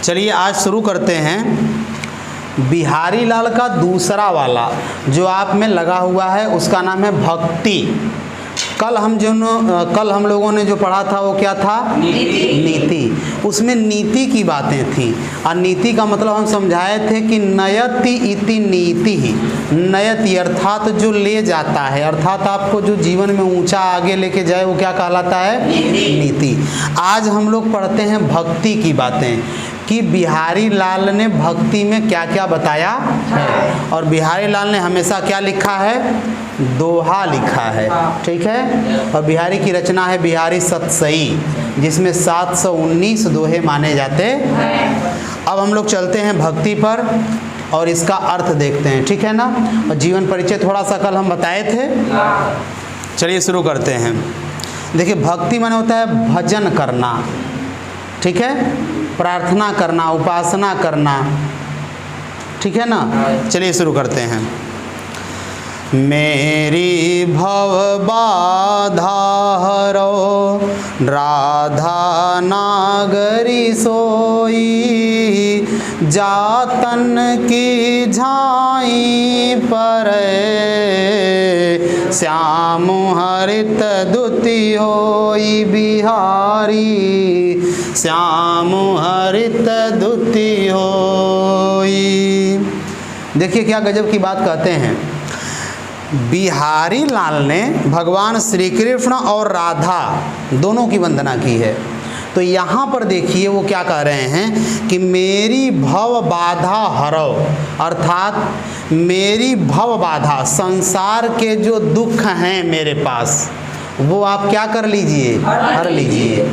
चलिए आज शुरू करते हैं बिहारी लाल का दूसरा वाला जो आप में लगा हुआ है, उसका नाम है भक्ति। कल हम लोगों ने जो पढ़ा था वो क्या था? नीति। उसमें नीति की बातें थी और नीति का मतलब हम समझाए थे कि नयति इति नीति ही। नयति अर्थात जो ले जाता है, अर्थात आपको जो जीवन में ऊंचा आगे लेके जाए वो क्या कहलाता है? नीति। आज हम लोग पढ़ते हैं भक्ति की बातें कि बिहारी लाल ने भक्ति में क्या क्या बताया है। और बिहारी लाल ने हमेशा क्या लिखा है? दोहा लिखा है, ठीक है। और बिहारी की रचना है बिहारी सतसई, जिसमें 719 दोहे माने जाते हैं। अब हम लोग चलते हैं भक्ति पर और इसका अर्थ देखते हैं, ठीक है ना। और जीवन परिचय थोड़ा सा कल हम बताए थे। चलिए शुरू करते हैं। देखिए भक्ति माने होता है भजन करना, ठीक है, प्रार्थना करना, उपासना करना, ठीक है ना। चलिए शुरू करते हैं। मेरी भव बाधा हरो राधा नागरी सोई, जातन की झाई पर श्याम हरित दुति होई बिहारी, श्याम हरित दुति होई। देखिए क्या गजब की बात कहते हैं। बिहारी लाल ने भगवान श्री कृष्ण और राधा दोनों की वंदना की है। तो यहाँ पर देखिए वो क्या कह रहे हैं कि मेरी भव बाधा हरो, अर्थात मेरी भव बाधा, संसार के जो दुख हैं मेरे पास वो आप क्या कर लीजिए? हर लीजिए।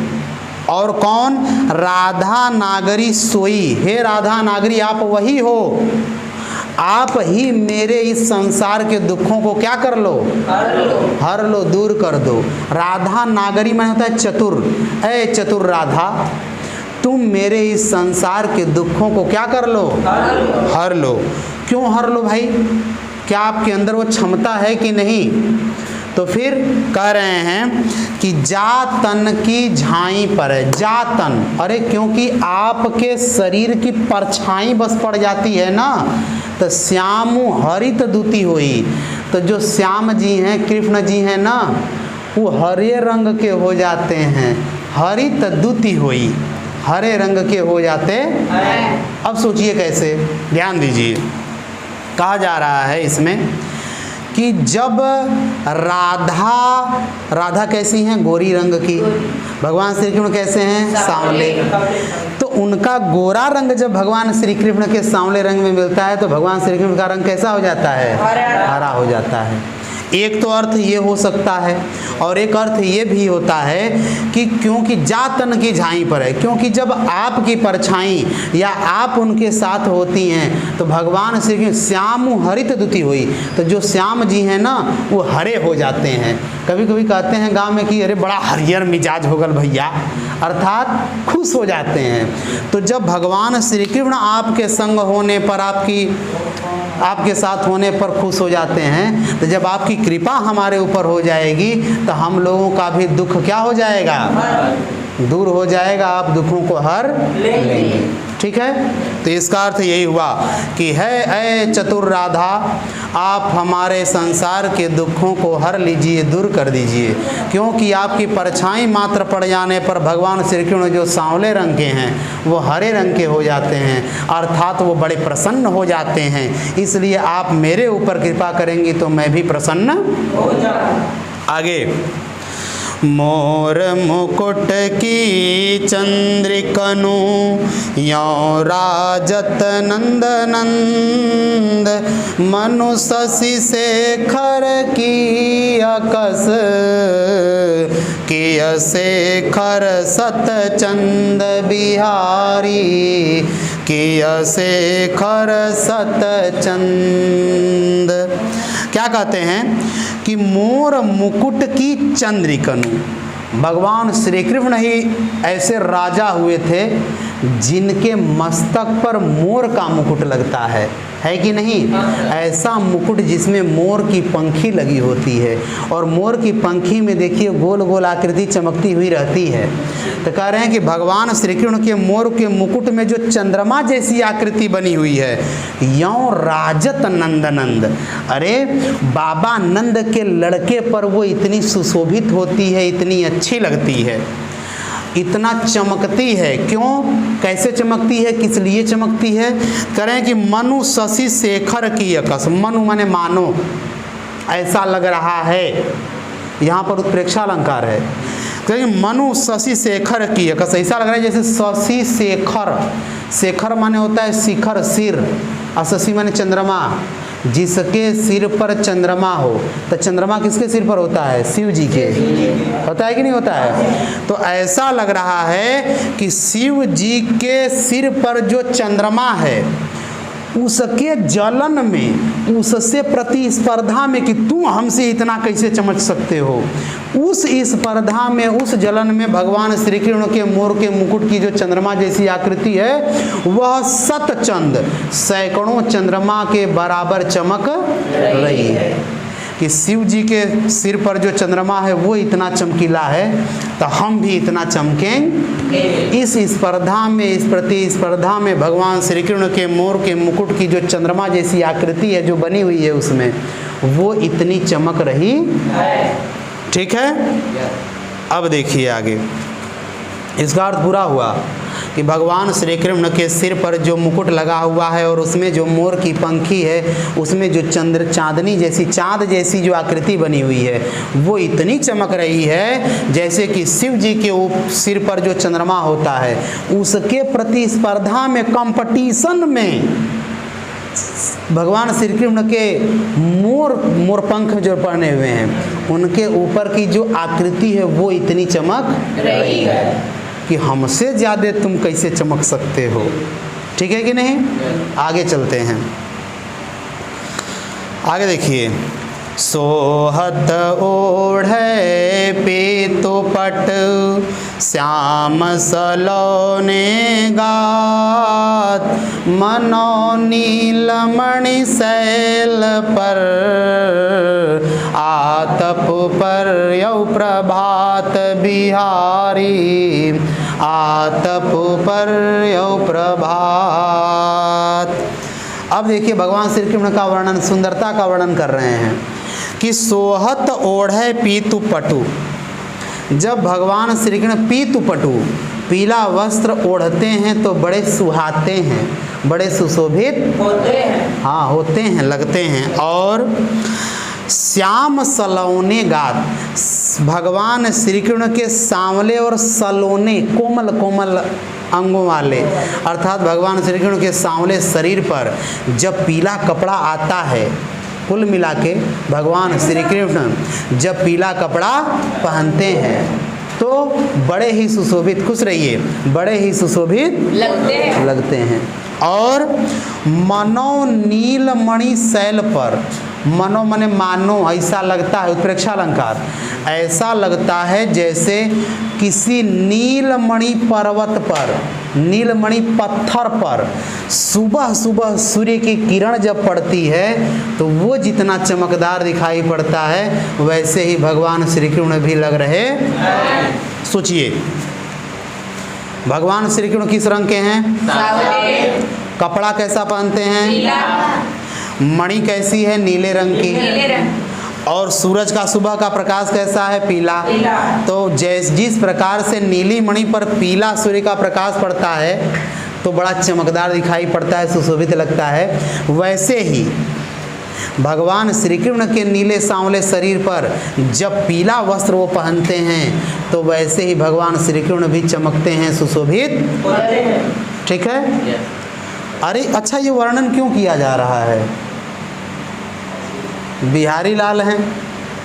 और कौन? राधा नागरी सोई। हे राधा नागरी आप वही हो, आप ही मेरे इस संसार के दुखों को क्या कर लो? हर लो, दूर कर दो। राधा नागरी माने होता है चतुर। ऐ चतुर राधा, तुम मेरे इस संसार के दुखों को क्या कर लो? हर लो। क्यों हर लो भाई? क्या आपके अंदर वो क्षमता है कि नहीं? तो फिर कह रहे हैं कि जातन की झाई पर है। जातन, अरे क्योंकि आपके शरीर की परछाई बस पड़ जाती है ना, तो श्याम हरित दुति हुई। तो जो श्याम जी हैं, कृष्ण जी हैं ना, वो हरे रंग के हो जाते हैं। हरित दुति हुई, हरे रंग के हो जाते हैं। अब सोचिए कैसे, ध्यान दीजिए। कहा जा रहा है इसमें कि जब राधा कैसी हैं? गोरी रंग की। भगवान श्री कृष्ण कैसे हैं? सांवले। तो उनका गोरा रंग जब भगवान श्री कृष्ण के सांवले रंग में मिलता है तो भगवान श्री कृष्ण का रंग कैसा हो जाता है? हरा हो जाता है। एक तो अर्थ ये हो सकता है और एक अर्थ ये भी होता है कि क्योंकि जातन की झाई पर है, क्योंकि जब आपकी परछाई या आप उनके साथ होती हैं तो भगवान श्री कृष्ण श्याम हरित दुति हुई। तो जो श्याम जी हैं ना वो हरे हो जाते हैं। कभी कभी कहते हैं गांव में कि अरे बड़ा हरियर मिजाज हो गल भैया, अर्थात खुश हो जाते हैं। तो जब भगवान श्री कृष्ण आपके संग होने पर, आपके साथ होने पर खुश हो जाते हैं, तो जब आपकी कृपा हमारे ऊपर हो जाएगी तो हम लोगों का भी दुख क्या हो जाएगा? दूर हो जाएगा। आप दुखों को हर लेंगे, ठीक है। तो इसका अर्थ यही हुआ कि है ऐ चतुर राधा, आप हमारे संसार के दुखों को हर लीजिए, दूर कर दीजिए। क्योंकि आपकी परछाई मात्र पड़ जाने पर भगवान श्री कृष्ण जो सांवले रंग के हैं वो हरे रंग के हो जाते हैं, अर्थात वो बड़े प्रसन्न हो जाते हैं। इसलिए आप मेरे ऊपर कृपा करेंगी तो मैं भी प्रसन्न हो जाऊं। आगे, मोर मुकुट की चंद्रिकनु यों राजत नंद नंद, मनु शशि शेखर की अकस, किय शेखर सत चंद बिहारी, किय शेखर सत चंद। क्या कहते हैं कि मोर मुकुट की चंद्रिकनु, भगवान श्री कृष्ण ही ऐसे राजा हुए थे जिनके मस्तक पर मोर का मुकुट लगता है कि नहीं? ऐसा मुकुट जिसमें मोर की पंखी लगी होती है, और मोर की पंखी में देखिए गोल गोल आकृति चमकती हुई रहती है। तो कह रहे हैं कि भगवान श्री कृष्ण के मोर के मुकुट में जो चंद्रमा जैसी आकृति बनी हुई है, यों राजत नंदनंद, अरे बाबा नंद के लड़के पर वो इतनी सुशोभित होती है, इतनी अच्छी लगती है, इतना चमकती है। क्यों, कैसे चमकती है, किस लिए चमकती है? करें कि मनु शशि शेखर की यकस, मनु माने मानो, ऐसा लग रहा है, यहाँ पर उत्प्रेक्षा अलंकार है। कहें मनु शशि शेखर की यकस, ऐसा लग रहा है जैसे शशि शेखर, शेखर माने होता है शिखर, सिर, और शशि माने चंद्रमा, जिसके सिर पर चंद्रमा हो। तो चंद्रमा किसके सिर पर होता है? शिव जी के। होता है कि नहीं होता है? तो ऐसा लग रहा है कि शिव जी के सिर पर जो चंद्रमा है, उसके जलन में, उससे प्रतिस्पर्धा में कि तू हमसे इतना कैसे चमक सकते हो, उस स्पर्धा में, उस जलन में भगवान श्री कृष्ण के मोर के मुकुट की जो चंद्रमा जैसी आकृति है, वह सतचंद, सैकड़ों चंद्रमा के बराबर चमक रही है। कि शिव जी के सिर पर जो चंद्रमा है वो इतना चमकीला है, तो हम भी इतना चमकेंगे। इस स्पर्धा में, इस प्रतिस्पर्धा में भगवान श्री कृष्ण के मोर के मुकुट की जो चंद्रमा जैसी आकृति है जो बनी हुई है, उसमें वो इतनी चमक रही। ठीक है, अब देखिए आगे, इसका अर्थ पूरा हुआ कि भगवान श्री कृष्ण के सिर पर जो मुकुट लगा हुआ है और उसमें जो मोर की पंखी है, उसमें जो चांदनी जैसी, चाँद जैसी जो आकृति बनी हुई है, वो इतनी चमक रही है जैसे कि शिव जी के सिर पर जो चंद्रमा होता है, उसके प्रतिस्पर्धा में, कंपटीशन में भगवान श्री कृष्ण के मोर पंख जो पहने हुए हैं, उनके ऊपर की जो आकृति है वो इतनी चमक रही है कि हमसे ज़्यादा तुम कैसे चमक सकते हो। ठीक है कि नहीं? आगे चलते हैं, आगे देखिए। सोहत ओढ़े पीतु पट, श्याम सलोने गात, मनो नीलमणि शैल पर, आतप पर यौ प्रभात बिहारी, आतप पर यौ प्रभात। अब देखिए भगवान श्री कृष्ण का वर्णन, सुंदरता का वर्णन कर रहे हैं कि सोहत ओढ़े पीतु पटु। जब भगवान श्री कृष्ण पीतु पटु, पीला वस्त्र ओढ़ते हैं तो बड़े सुहाते हैं, बड़े सुशोभित होते हैं, हाँ होते हैं, लगते हैं। और श्याम सलोने गात, भगवान श्री कृष्ण के सांवले और सलोने, कोमल कोमल अंगों वाले, अर्थात भगवान श्री कृष्ण के सांवले शरीर पर जब पीला कपड़ा आता है, कुल मिला के भगवान श्री कृष्ण जब पीला कपड़ा पहनते हैं तो बड़े ही सुशोभित, खुश रहिए, बड़े ही सुशोभित लगते हैं। और मनो नीलमणि शैल पर, मनो मने मानो, ऐसा लगता है, उत्प्रेक्षा अलंकार, ऐसा लगता है जैसे किसी नीलमणि पर्वत पर, नीलमणि पत्थर पर सुबह सुबह सूर्य की किरण जब पड़ती है तो वो जितना चमकदार दिखाई पड़ता है, वैसे ही भगवान श्री कृष्ण भी लग रहे। सोचिए, भगवान श्री कृष्ण किस रंग के हैं? कपड़ा कैसा पहनते हैं? मणि कैसी है? नीले रंग की। और सूरज का सुबह का प्रकाश कैसा है? पीला। तो जिस प्रकार से नीली मणि पर पीला सूर्य का प्रकाश पड़ता है तो बड़ा चमकदार दिखाई पड़ता है, सुशोभित लगता है, वैसे ही भगवान श्री कृष्ण के नीले सांवले शरीर पर जब पीला वस्त्र वो पहनते हैं तो वैसे ही भगवान श्री कृष्ण भी चमकते हैं, सुशोभित। ठीक है? अरे अच्छा, ये वर्णन क्यों किया जा रहा है? बिहारी लाल हैं,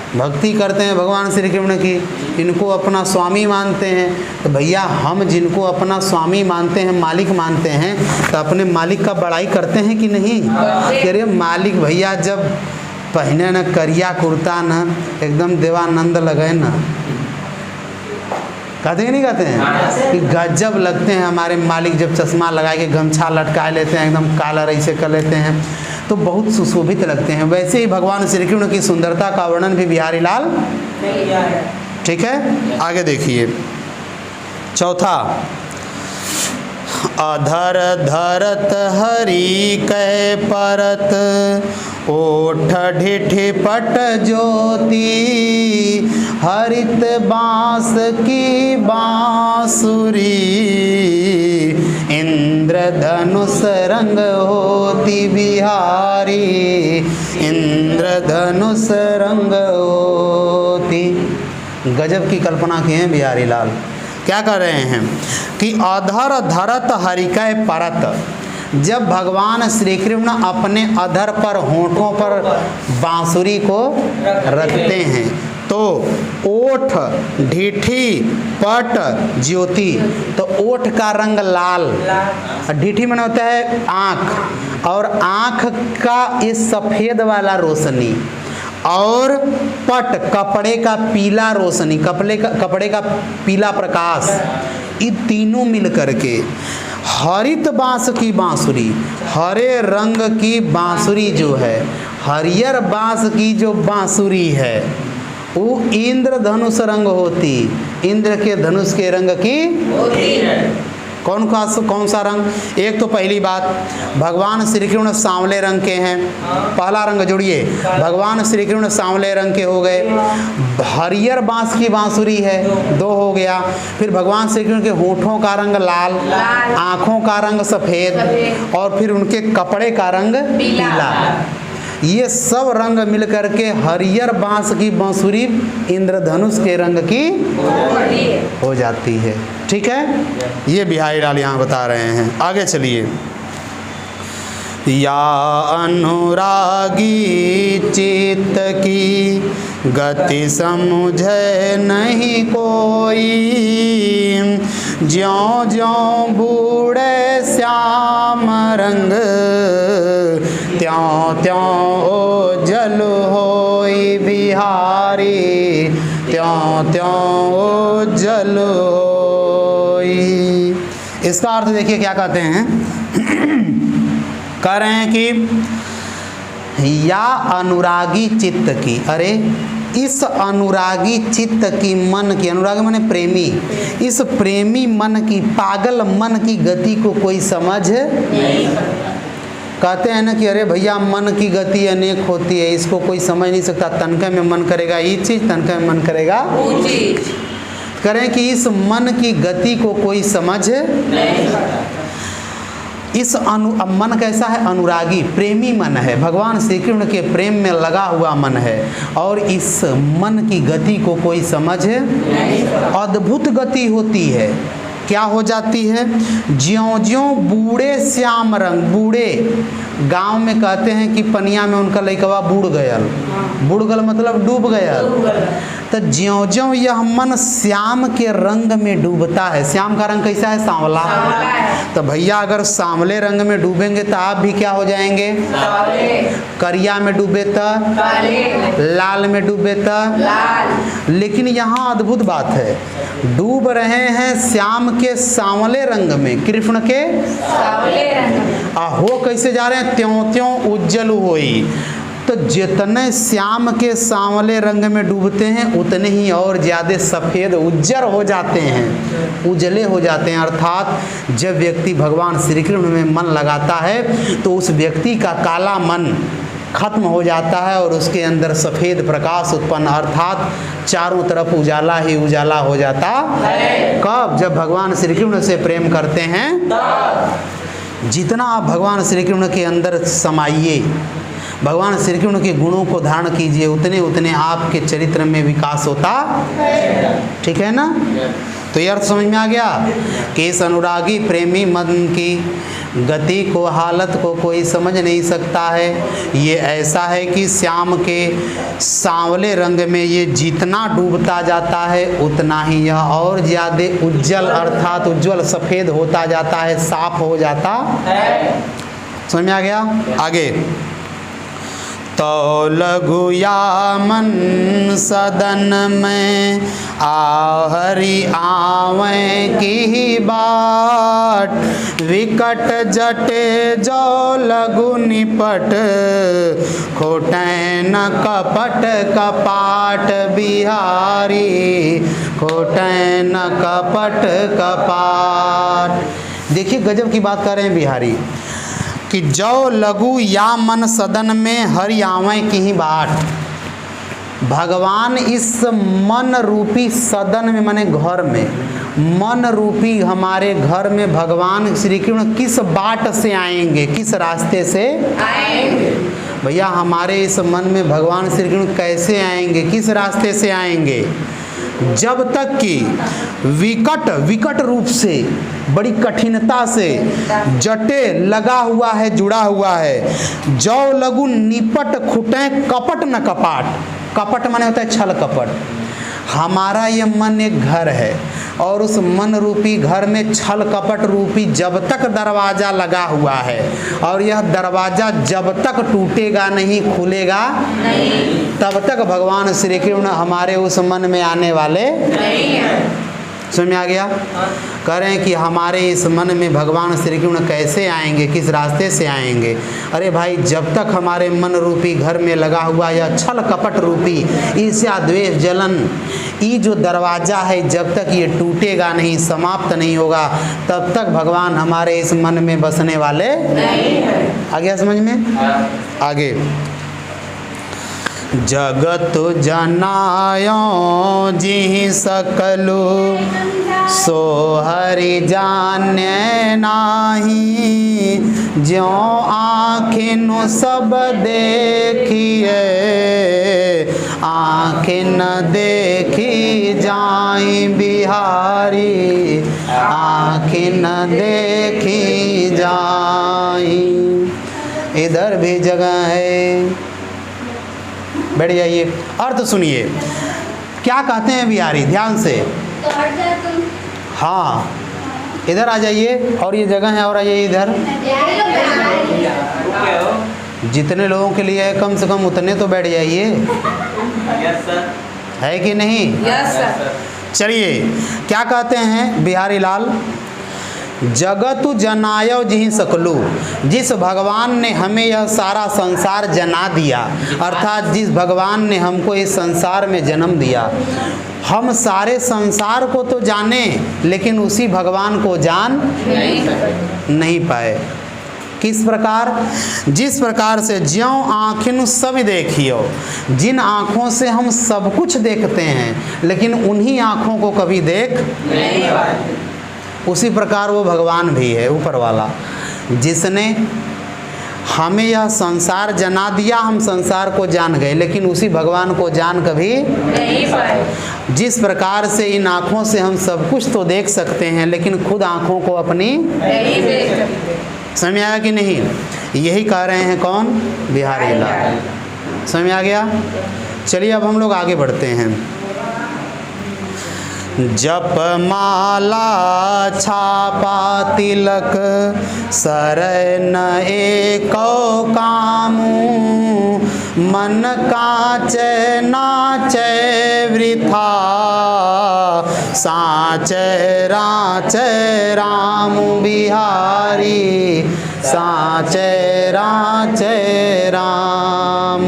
भक्ति करते हैं भगवान श्री कृष्ण की, इनको अपना स्वामी मानते हैं, तो भैया हम जिनको अपना स्वामी मानते हैं, मालिक मानते हैं, तो अपने मालिक का बड़ाई करते हैं कि नहीं? कह रहे मालिक भैया जब पहने न करिया कुर्ता न, एकदम देवानंद लगे न, कहते हैं नहीं कहते हैं कि गजब लगते हैं हमारे मालिक, जब चश्मा लगा के गमछा लटका लेते हैं, एकदम काला ऐसे कर लेते हैं तो बहुत सुशोभित लगते हैं। वैसे ही भगवान श्री कृष्ण की सुंदरता का वर्णन भी बिहारी लाल, ठीक है। आगे देखिए चौथा, अधर धरत हरि कह परत, ओठ ढिठि पट ज्योति, हरित बांस की बांसुरी, इंद्रधनुष रंग होती बिहारी, इंद्रधनुष रंग होती। गजब की कल्पना की है बिहारी लाल। क्या कर रहे हैं कि अधर धरत हरिकय परत, जब भगवान श्री कृष्ण अपने अधर पर, होंठों पर बांसुरी को रखते हैं तो ओठ ढीठी पट ज्योति, तो ओठ का रंग लाल, ढीठी माने होता है आँख, और आँख का ये सफ़ेद वाला रोशनी, और पट कपड़े का पीला रोशनी, कपड़े का पीला प्रकाश, ये तीनों मिल करके हरित बांस की बांसुरी, हरे रंग की बांसुरी जो है, हरियर बांस की जो बांसुरी है वो इंद्रधनुष रंग होती, इंद्र के धनुष के रंग की होती है। कौन सा रंग? एक तो पहली बात, भगवान श्री कृष्ण सांवले रंग के हैं, पहला रंग जोड़िए, भगवान श्री कृष्ण सांवले रंग के हो गए। हरियर बांस की बांसुरी है, दो हो गया। फिर भगवान श्री कृष्ण के होठों का रंग लाल, आँखों का रंग सफ़ेद, और फिर उनके कपड़े का रंग पीला। ये सब रंग मिल करके हरियर बांस की बांसुरी इंद्रधनुष के रंग की हो जाती है। ठीक है, ये बिहारी लाल यहाँ बता रहे हैं। आगे चलिए, या अनुरागी चित्त की गति समझे नहीं कोई, ज्यों ज्यों बूढ़े श्याम रंग, त्यों त्यों ओझल होई बिहारी, त्यों त्यों ओझल होई। इसका अर्थ देखिए क्या कहते हैं, कह रहे हैं कि या अनुरागी चित्त की, अरे इस अनुरागी चित्त की, मन की, अनुरागी माने प्रेमी, इस प्रेमी मन की, पागल मन की गति को कोई समझ नहीं। कहते हैं ना कि अरे भैया मन की गति अनेक होती है, इसको कोई समझ नहीं सकता, तनखे में मन करेगा ये चीज़, तनखे में मन करेगा वो चीज़। करें कि इस मन की गति को कोई समझ नहीं। इस मन कैसा है? अनुरागी, प्रेमी मन है, भगवान श्री कृष्ण के प्रेम में लगा हुआ मन है, और इस मन की गति को कोई समझ नहीं। अद्भुत गति होती है, क्या हो जाती है? ज्यों ज्यों बूढ़े श्याम रंग, बूढ़े गांव में कहते हैं कि पनिया में उनका लइकवा बूढ़ गयल, बूढ़ गल मतलब डूब गयल। तो ज्यों ज्यों यह मन श्याम के रंग में डूबता है, श्याम का रंग कैसा है? सांवला। तो भैया अगर सांवले रंग में डूबेंगे तो आप भी क्या हो जाएंगे? करिया में डूबे तो लाल, में डूबे तो लाल। लेकिन यहाँ अद्भुत बात है, डूब रहे हैं श्याम के सांवले रंग में, कृष्ण के सांवले रंग में। हो कैसे जा रहे हैं? त्यों त्यों उज्जल होई। तो जितने श्याम के सांवले रंग में डूबते हैं उतने ही और ज़्यादा सफ़ेद उज्जर हो जाते हैं, उजले हो जाते हैं। अर्थात जब व्यक्ति भगवान श्री कृष्ण में मन लगाता है तो उस व्यक्ति का काला मन खत्म हो जाता है और उसके अंदर सफ़ेद प्रकाश उत्पन्न, अर्थात चारों तरफ उजाला ही उजाला हो जाता है। कब? जब भगवान श्री कृष्ण से प्रेम करते हैं। जितना आप भगवान श्री कृष्ण के अंदर समाइए, भगवान श्री कृष्ण के गुणों को धारण कीजिए, उतने उतने आपके चरित्र में विकास होता। ठीक है ना? तो ये अर्थ समझ में आ गया कि इस अनुरागी प्रेमी मन की गति को, हालत को कोई समझ नहीं सकता है। ये ऐसा है कि श्याम के सांवले रंग में ये जितना डूबता जाता है उतना ही यह और ज़्यादा उज्जवल, अर्थात उज्जवल सफ़ेद होता जाता है, साफ हो जाता है। समझ में आ गया? आगे, तो लघु या मन सदन में आहरि आवें की बाट, विकट जटे जो लघु निपट, खोटे न कपट कपाट बिहारी, खोटे न कपट कपाट। देखिए गजब की बात कर रहे हैं बिहारी कि जो लघु या मन सदन में हरि आवें की ही बाट। भगवान इस मन रूपी सदन में, माने घर में, मन रूपी हमारे घर में भगवान श्री कृष्ण किस बाट से आएंगे, किस रास्ते से आएंगे? भैया हमारे इस मन में भगवान श्री कृष्ण कैसे आएंगे, किस रास्ते से आएंगे? जब तक कि विकट रूप से, बड़ी कठिनता से, जटे लगा हुआ है, जुड़ा हुआ है। जो लघु निपट खुटे कपट न कपाट। कपट माने होता है छल कपट। हमारा ये मन एक घर है और उस मन रूपी घर में छल कपट रूपी जब तक दरवाज़ा लगा हुआ है और यह दरवाज़ा जब तक टूटेगा नहीं, खुलेगा नहीं, तब तक भगवान श्री कृष्ण हमारे उस मन में आने वाले नहीं हैं। समझ में आ गया? कह रहे हैं कि हमारे इस मन में भगवान श्री कृष्ण कैसे आएंगे, किस रास्ते से आएंगे? अरे भाई जब तक हमारे मन रूपी घर में लगा हुआ यह छल कपट रूपी ईर्ष्या द्वेष जलन, ये जो दरवाज़ा है जब तक ये टूटेगा नहीं, समाप्त नहीं होगा, तब तक भगवान हमारे इस मन में बसने वाले नहीं है। आ गया समझ में? आगे जगत जनायो जिहि सकलु, सो हरि जाने नाही, ज्यों आँखिन सब देखिए, आँखिन देखी जाई बिहारी, आँखिन देखी जाई। इधर भी जगह है, बैठ जाइए। अर्थ सुनिए क्या कहते हैं बिहारी, ध्यान से। हाँ इधर आ जाइए, और ये जगह है, और आ जाइए इधर। जितने लोगों के लिए है कम से कम उतने तो बैठ जाइए। है कि नहीं? चलिए क्या कहते हैं बिहारी लाल, जगतु जनायो जिहि सकलु, जिस भगवान ने हमें यह सारा संसार जना दिया, अर्थात जिस भगवान ने हमको इस संसार में जन्म दिया, हम सारे संसार को तो जाने लेकिन उसी भगवान को जान नहीं पाए। किस प्रकार? जिस प्रकार से ज्यों आँखिन सब देखियो, जिन आँखों से हम सब कुछ देखते हैं लेकिन उन्हीं आँखों को कभी देख नहीं पाए, उसी प्रकार वो भगवान भी है ऊपर वाला, जिसने हमें यह संसार जना दिया, हम संसार को जान गए लेकिन उसी भगवान को जान कभी नहीं पाए। जिस प्रकार से इन आँखों से हम सब कुछ तो देख सकते हैं लेकिन खुद आँखों को अपनी नहीं देख सकते। समझ में आया कि नहीं? यही कह रहे हैं कौन? बिहारी लाल। समझ में आ गया? चलिए अब हम लोग आगे बढ़ते हैं। जप माला छापा तिलक, सरन एको कामू, मन काचे नाचे वृथा, साचे राचे राम बिहारी, साचे राचे राम।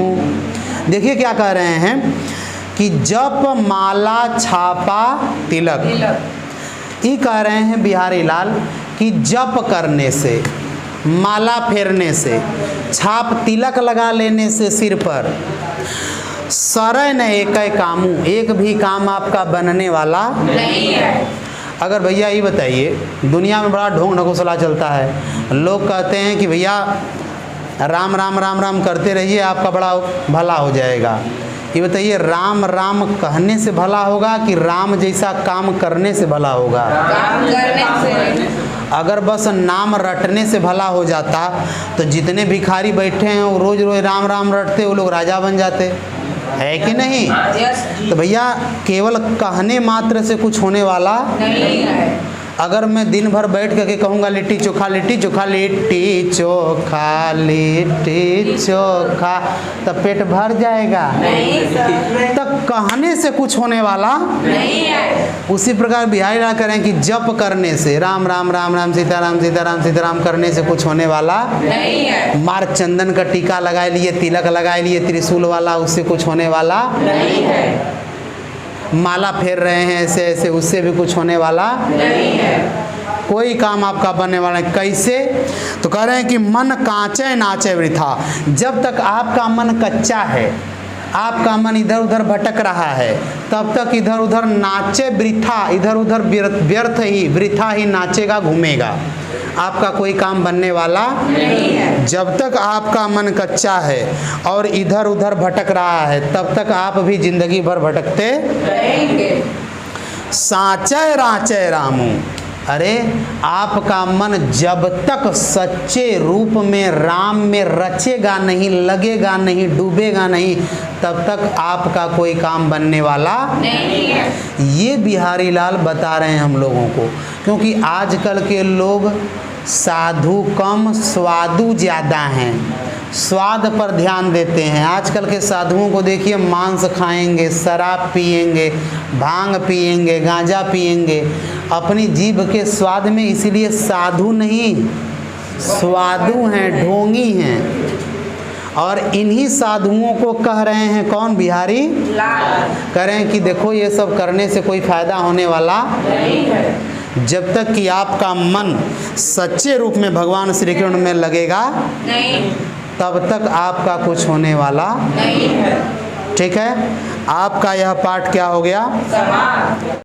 देखिए क्या कह रहे हैं कि जप माला छापा तिलक, ये कह रहे हैं बिहारी लाल कि जप करने से, माला फेरने से, छाप तिलक लगा लेने से सिर पर, सरय न एक कामू, एक भी काम आपका बनने वाला नहीं है। अगर भैया ये बताइए, दुनिया में बड़ा ढोंग ढकोसला चलता है, लोग कहते हैं कि भैया राम राम राम राम करते रहिए आपका बड़ा भला हो जाएगा। ये बताइए राम राम कहने से भला होगा कि राम जैसा काम करने से भला होगा? काम करने से। अगर बस नाम रटने से भला हो जाता तो जितने भिखारी बैठे हैं वो रोज रोज राम राम रटते, वो लोग राजा बन जाते, है कि नहीं? तो भैया केवल कहने मात्र से कुछ होने वाला नहीं है। अगर मैं दिन भर बैठ करके कहूँगा लिट्टी चोखा लिट्टी चोखा लिट्टी चोखा लिट्टी चोखा, तब पेट भर जाएगा? नहीं सर। तब कहने से कुछ होने वाला नहीं है। उसी प्रकार बिहारी लाल करें कि जप करने से, राम राम राम राम सीताराम सीताराम सीताराम करने से कुछ होने वाला नहीं है। मार्ग चंदन का टीका लगाए लिए, तिलक लगाए लिए त्रिशूल वाला, उससे कुछ होने वाला नहीं है। माला फेर रहे हैं ऐसे ऐसे, उससे भी कुछ होने वाला नहीं है। कोई काम आपका बनने वाला है। कैसे? तो कह रहे हैं कि मन कांचे नाचे वृथा। जब तक आपका मन कच्चा है, आपका मन इधर उधर भटक रहा है, तब तक इधर उधर नाचे वृथा, इधर उधर व्यर्थ ही वृथा ही नाचेगा घूमेगा, आपका कोई काम बनने वाला नहीं है। जब तक आपका मन कच्चा है और इधर उधर भटक रहा है, तब तक आप भी जिंदगी भर भटकते रहेंगे। साचे राचे रामू। अरे आपका मन जब तक सच्चे रूप में राम में रचेगा नहीं, लगेगा नहीं, डूबेगा नहीं, तब तक आपका कोई काम बनने वाला नहीं है। ये बिहारी लाल बता रहे हैं हम लोगों को। क्योंकि आजकल के लोग साधु कम स्वादु ज़्यादा हैं, स्वाद पर ध्यान देते हैं। आजकल के साधुओं को देखिए, मांस खाएंगे, शराब पिएंगे, भांग पिएंगे, गांजा पिएंगे, अपनी जीभ के स्वाद में, इसीलिए साधु नहीं स्वादु हैं, ढोंगी हैं। और इन्हीं साधुओं को कह रहे हैं कौन? बिहारी लाल। कह रहे हैं कि देखो ये सब करने से कोई फायदा होने वाला नहीं है। जब तक कि आपका मन सच्चे रूप में भगवान श्री कृष्ण में लगेगा, नहीं। तब तक आपका कुछ होने वाला नहीं है। ठीक है। आपका यह पाठ क्या हो गया? समाप्त।